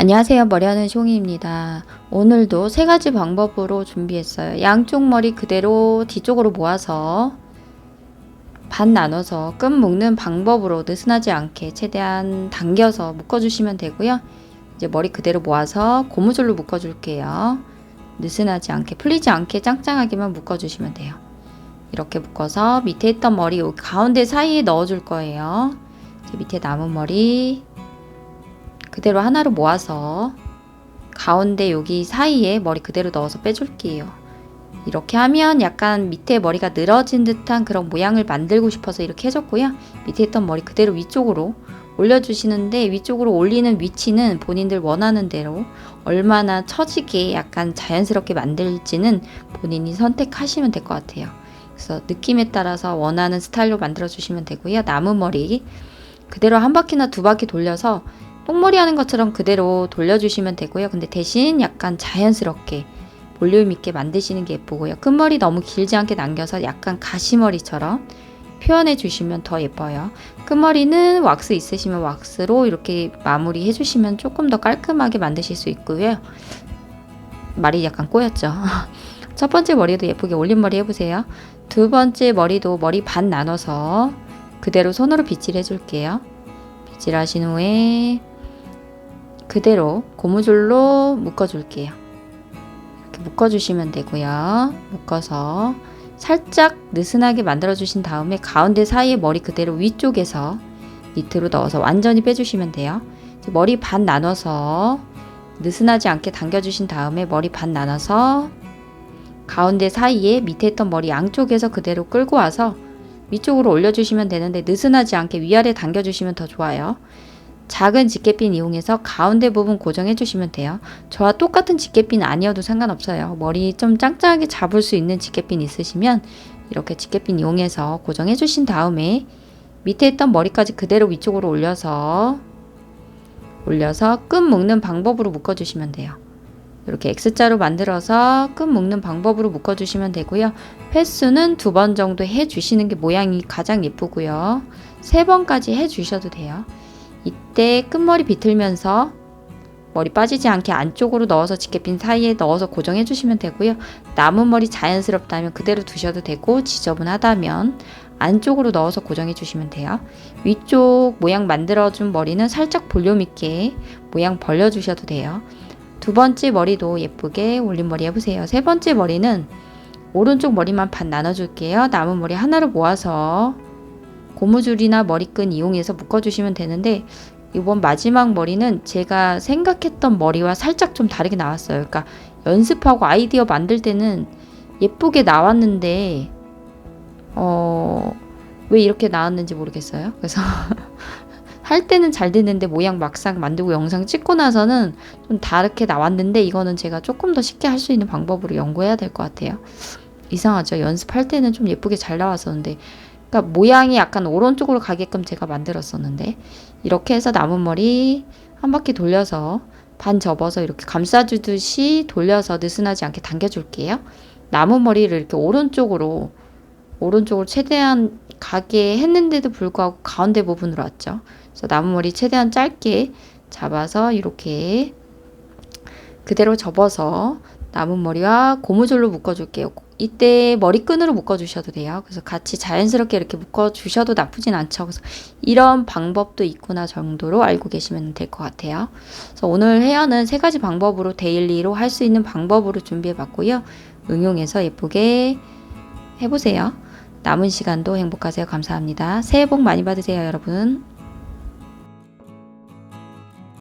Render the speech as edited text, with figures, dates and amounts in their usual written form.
안녕하세요. 머리하는 숑이입니다. 오늘도 세 가지 방법으로 준비했어요. 양쪽 머리 그대로 뒤쪽으로 모아서 반 나눠서 끈 묶는 방법으로 느슨하지 않게 최대한 당겨서 묶어주시면 되고요. 이제 머리 그대로 모아서 고무줄로 묶어줄게요. 느슨하지 않게 풀리지 않게 짱짱하게만 묶어주시면 돼요. 이렇게 묶어서 밑에 있던 머리 여기 가운데 사이에 넣어줄 거예요. 이제 밑에 남은 머리 그대로 하나로 모아서 가운데 여기 사이에 머리 그대로 넣어서 빼줄게요. 이렇게 하면 약간 밑에 머리가 늘어진 듯한 그런 모양을 만들고 싶어서 이렇게 해줬고요. 밑에 있던 머리 그대로 위쪽으로 올려주시는데 위쪽으로 올리는 위치는 본인들 원하는 대로 얼마나 처지게 약간 자연스럽게 만들지는 본인이 선택하시면 될 것 같아요. 그래서 느낌에 따라서 원하는 스타일로 만들어 주시면 되고요. 남은 머리 그대로 한 바퀴나 두 바퀴 돌려서 똥머리 하는 것처럼 그대로 돌려주시면 되고요. 근데 대신 약간 자연스럽게 볼륨 있게 만드시는 게 예쁘고요. 끝머리 너무 길지 않게 남겨서 약간 가시머리처럼 표현해 주시면 더 예뻐요. 끝머리는 왁스 있으시면 왁스로 이렇게 마무리 해주시면 조금 더 깔끔하게 만드실 수 있고요. 말이 약간 꼬였죠. 첫 번째 머리도 예쁘게 올림머리 해보세요. 두 번째 머리도 머리 반 나눠서 그대로 손으로 빗질 해줄게요. 빗질 하신 후에 그대로 고무줄로 묶어줄게요. 이렇게 묶어주시면 되고요. 묶어서 살짝 느슨하게 만들어주신 다음에 가운데 사이에 머리 그대로 위쪽에서 밑으로 넣어서 완전히 빼주시면 돼요. 머리 반 나눠서 느슨하지 않게 당겨주신 다음에 머리 반 나눠서 가운데 사이에 밑에 있던 머리 양쪽에서 그대로 끌고 와서 위쪽으로 올려주시면 되는데 느슨하지 않게 위아래 당겨주시면 더 좋아요. 작은 집게핀 이용해서 가운데 부분 고정해 주시면 돼요. 저와 똑같은 집게핀 아니어도 상관없어요. 머리 좀 짱짱하게 잡을 수 있는 집게핀 있으시면 이렇게 집게핀 이용해서 고정해 주신 다음에 밑에 있던 머리까지 그대로 위쪽으로 올려서 끈 묶는 방법으로 묶어 주시면 돼요. 이렇게 X자로 만들어서 끈 묶는 방법으로 묶어 주시면 되고요. 횟수는 2번 정도 해 주시는 게 모양이 가장 예쁘고요. 3번까지 해 주셔도 돼요. 이때 끝머리 비틀면서 머리 빠지지 않게 안쪽으로 넣어서 집게핀 사이에 넣어서 고정해 주시면 되고요. 남은 머리 자연스럽다면 그대로 두셔도 되고 지저분하다면 안쪽으로 넣어서 고정해 주시면 돼요. 위쪽 모양 만들어준 머리는 살짝 볼륨 있게 모양 벌려 주셔도 돼요. 두 번째 머리도 예쁘게 올림머리 해보세요. 세 번째 머리는 오른쪽 머리만 반 나눠줄게요. 남은 머리 하나로 모아서 고무줄이나 머리끈 이용해서 묶어주시면 되는데 이번 마지막 머리는 제가 생각했던 머리와 살짝 좀 다르게 나왔어요. 그러니까 연습하고 아이디어 만들 때는 예쁘게 나왔는데 왜 이렇게 나왔는지 모르겠어요. 그래서 할 때는 잘 됐는데 모양 막상 만들고 영상 찍고 나서는 좀 다르게 나왔는데 이거는 제가 조금 더 쉽게 할 수 있는 방법으로 연구해야 될 것 같아요. 이상하죠? 연습할 때는 좀 예쁘게 잘 나왔었는데 그러니까 모양이 약간 오른쪽으로 가게끔 제가 만들었었는데 이렇게 해서 남은 머리 한 바퀴 돌려서 반 접어서 이렇게 감싸주듯이 돌려서 느슨하지 않게 당겨줄게요. 남은 머리를 이렇게 오른쪽으로 최대한 가게 했는데도 불구하고 가운데 부분으로 왔죠. 그래서 남은 머리 최대한 짧게 잡아서 이렇게 그대로 접어서 남은 머리와 고무줄로 묶어줄게요. 이때 머리끈으로 묶어주셔도 돼요. 그래서 같이 자연스럽게 이렇게 묶어주셔도 나쁘진 않죠. 그래서 이런 방법도 있구나 정도로 알고 계시면 될 것 같아요. 그래서 오늘 헤어는 3가지 방법으로 데일리로 할 수 있는 방법으로 준비해봤고요. 응용해서 예쁘게 해보세요. 남은 시간도 행복하세요. 감사합니다. 새해 복 많이 받으세요, 여러분.